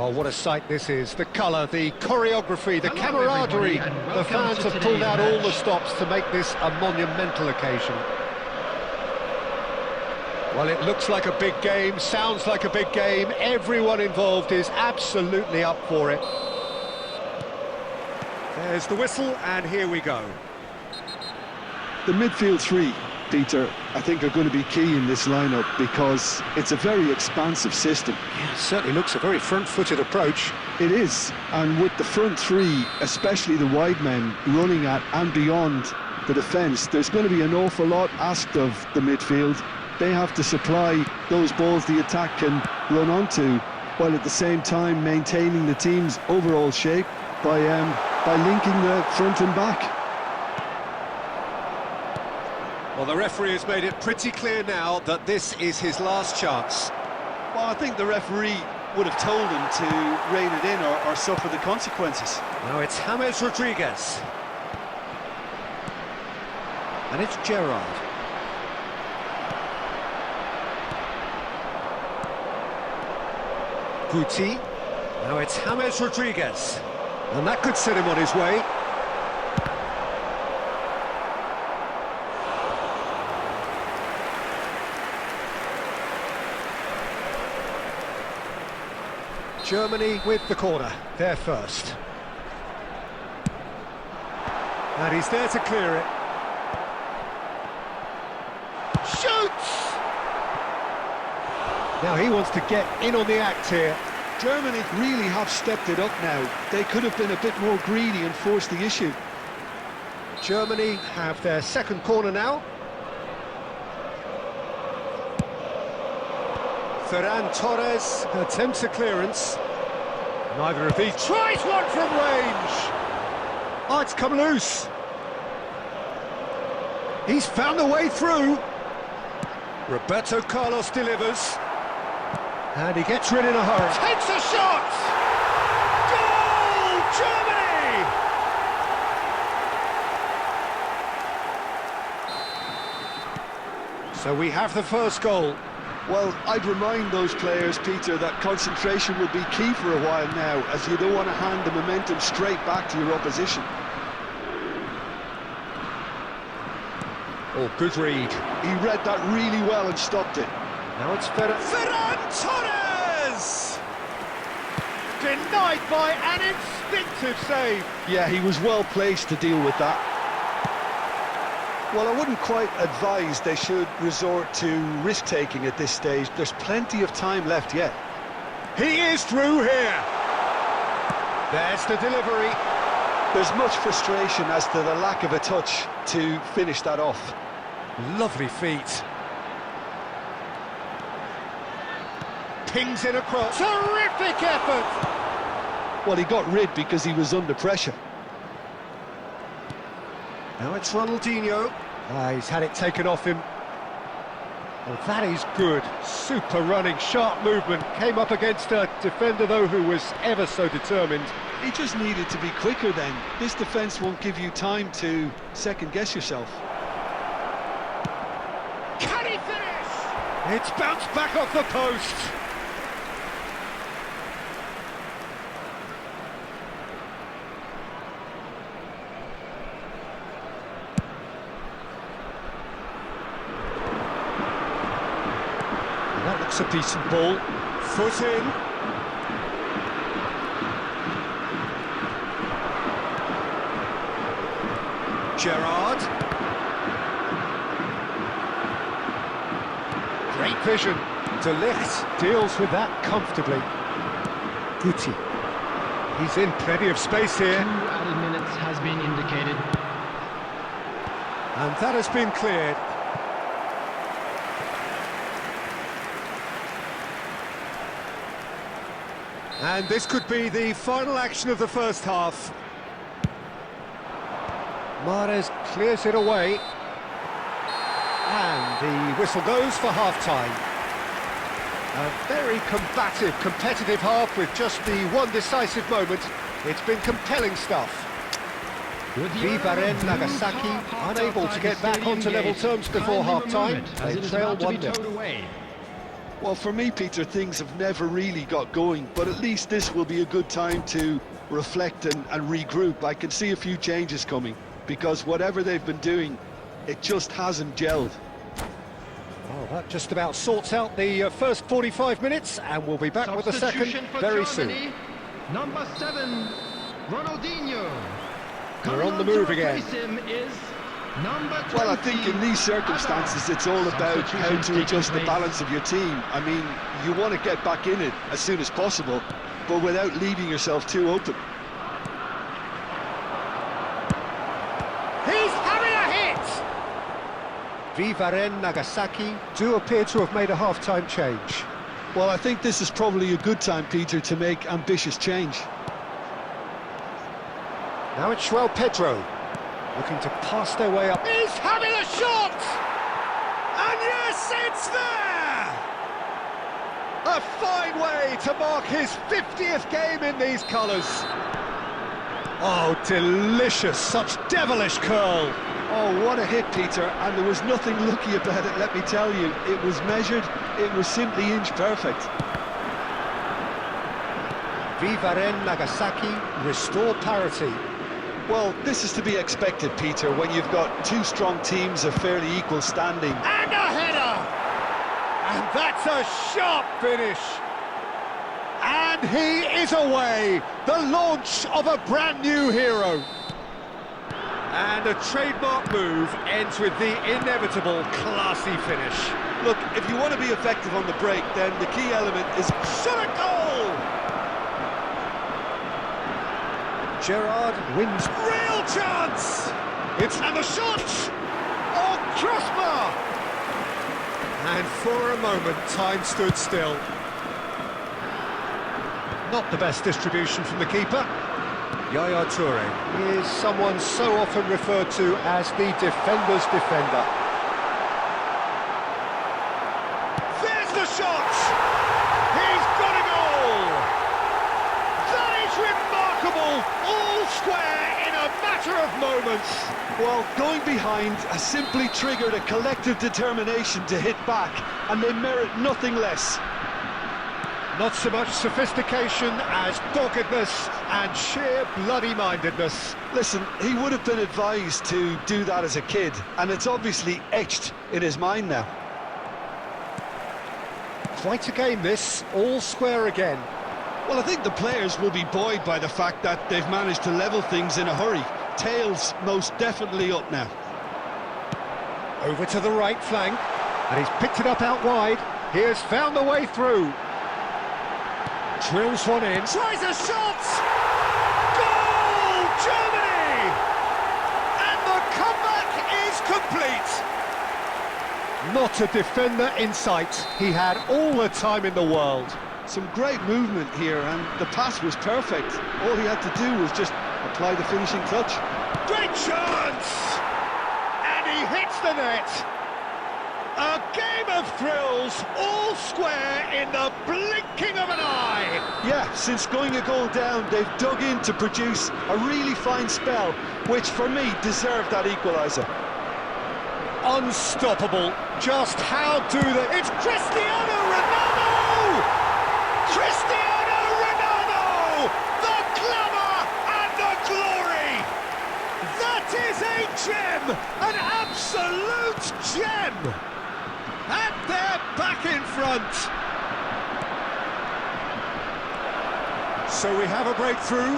Oh, what a sight this is. The colour, the choreography, the camaraderie. The fans have pulled out all the stops to make this a monumental occasion. Well, it looks like a big game, sounds like a big game. Everyone involved is absolutely up for it. There's the whistle, and here we go. The midfield three, Peter, I think are going to be key in this lineup because it's a very expansive system. Yeah, it certainly looks a very front-footed approach. It is, and with the front three, especially the wide men, running at and beyond the defence, there's going to be an awful lot asked of the midfield. They have to supply those balls the attack can run onto, while at the same time maintaining the team's overall shape by linking the front and back. Well, the referee has made it pretty clear now that this is his last chance. Well, I think the referee would have told him to rein it in or suffer the consequences. Now it's James Rodriguez. And it's Gerrard. Guti. Now it's James Rodriguez. And that could set him on his way. Germany with the corner, they're first. And he's there to clear it. Shoots! Now he wants to get in on the act here. Germany really have stepped it up now. They could have been a bit more greedy and forced the issue. Germany have their second corner now. Ferran Torres attempts a clearance. Neither of these tries one from range. Oh, it's come loose. He's found the way through. Roberto Carlos delivers. And he gets rid in a hurry. Takes a shot! Goal! Germany! So we have the first goal. Well, I'd remind those players, Peter, that concentration will be key for a while now, as you don't want to hand the momentum straight back to your opposition. Oh, good read. He read that really well and stopped it. Now it's Ferran Torres! Denied by an instinctive save. Yeah, he was well placed to deal with that. Well, I wouldn't quite advise they should resort to risk-taking at this stage. There's plenty of time left yet. He is through here. There's the delivery. There's much frustration as to the lack of a touch to finish that off. Lovely feet. Pings in across. Terrific effort! Well, he got rid because he was under pressure. Now it's Ronaldinho. He's had it taken off him. Oh, that is good. Super running, sharp movement. Came up against a defender, though, who was ever so determined. He just needed to be quicker then. This defence won't give you time to second-guess yourself. Can he finish? It's bounced back off the post. That looks a decent ball. Foot in. Gerrard. Great vision. De Ligt deals with that comfortably. Guti. He's in plenty of space here. 2 added minutes has been indicated. And that has been cleared. And this could be the final action of the first half. Mahrez clears it away. And the whistle goes for half-time. A very combative, competitive half with just the one decisive moment. It's been compelling stuff. Vivaren Nagasaki unable to get back onto level terms before half-time. They trail 1-0. Well, for me, Peter, things have never really got going, but at least this will be a good time to reflect and regroup. I can see a few changes coming, because whatever they've been doing, it just hasn't gelled. Oh, that just about sorts out the first 45 minutes, and we'll be back with the second very soon. Number 7, Ronaldinho. We're on the move again. Well, I think in these circumstances, it's all about how to adjust the balance of your team. I mean, you want to get back in it as soon as possible, but without leaving yourself too open. He's having a hit! Vivaren Nagasaki do appear to have made a half-time change. Well, I think this is probably a good time, Peter, to make ambitious change. Now it's João Pedro, looking to pass their way up. He's having a shot! And yes, it's there! A fine way to mark his 50th game in these colours. Oh, delicious, such devilish curl. Oh, what a hit, Peter, and there was nothing lucky about it, let me tell you. It was measured, it was simply inch perfect. Vivaren Nagasaki restore parity. Well, this is to be expected, Peter, when you've got two strong teams of fairly equal standing. And a header! And that's a sharp finish. And he is away, the launch of a brand new hero. And a trademark move ends with the inevitable classy finish. Look, if you want to be effective on the break, then the key element is shot a goal! Gerrard wins. Real chance! And the shot! Oh, crossbar! And for a moment, time stood still. Not the best distribution from the keeper. Yaya Toure is someone so often referred to as the defender's defender. There's the shot! He's got a goal! That is remarkable! All square in a matter of moments. Well, going behind has simply triggered a collective determination to hit back, and they merit nothing less. Not so much sophistication as doggedness and sheer bloody-mindedness. Listen, he would have been advised to do that as a kid, and it's obviously etched in his mind now. Quite a game this, all square again. Well, I think the players will be buoyed by the fact that they've managed to level things in a hurry. Tails most definitely up now. Over to the right flank, and he's picked it up out wide. He has found the way through. Drills one in. Tries a shot! Goal! Germany! And the comeback is complete. Not a defender in sight. He had all the time in the world. Some great movement here, and the pass was perfect. All he had to do was just apply the finishing touch. Great chance! And he hits the net. A game of thrills, all square in the blinking of an eye. Yeah, since going a goal down, they've dug in to produce a really fine spell, which for me deserved that equaliser. Unstoppable. Just how do they... It's Cristiano Ronaldo! Cristiano Ronaldo! The glamour and the glory! That is a gem! An absolute gem! And they're back in front. So we have a breakthrough.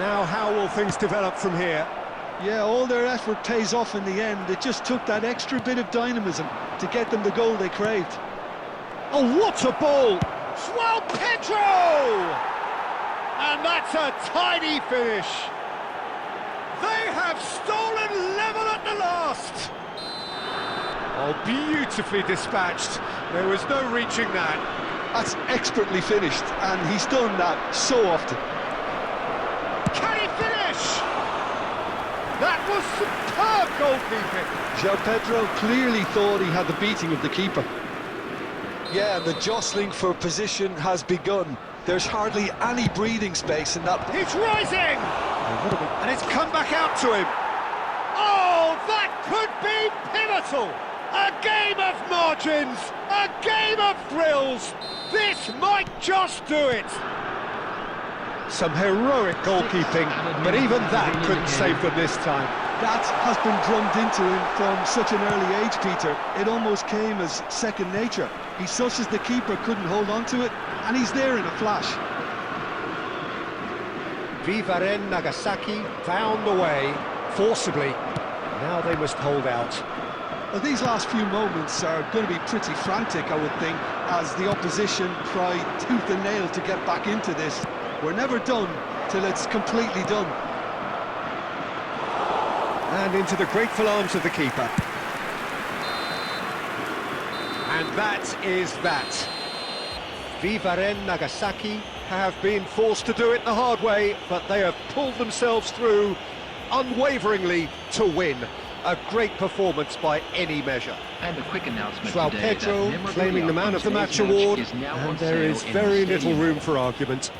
Now how will things develop from here? Yeah, all their effort pays off in the end. It just took that extra bit of dynamism to get them the goal they craved. Oh, what a ball! João Pedro! And that's a tidy finish. They have stolen level at the last. Oh, beautifully dispatched. There was no reaching that. That's expertly finished, and he's done that so often. Can he finish? That was superb goalkeeping. João Pedro clearly thought he had the beating of the keeper. Yeah, the jostling for position has begun. There's hardly any breathing space in that. He's rising! And it's come back out to him. Oh, that could be pivotal! A game of margins! A game of thrills! This might just do it! Some heroic goalkeeping, but even that couldn't save them this time. That has been drummed into him from such an early age, Peter. It almost came as second nature. He susses the keeper couldn't hold on to it, and he's there in a flash. Vivaren Nagasaki found the way, forcibly. Now they must hold out. Well, these last few moments are going to be pretty frantic, I would think, as the opposition try tooth and nail to get back into this. We're never done till it's completely done. And into the grateful arms of the keeper. And that is that. Vivaren Nagasaki have been forced to do it the hard way, but they have pulled themselves through unwaveringly to win. A great performance by any measure. And a quick announcement Joao today Pedro that claiming the Man of the Match award, and there is very little room for argument.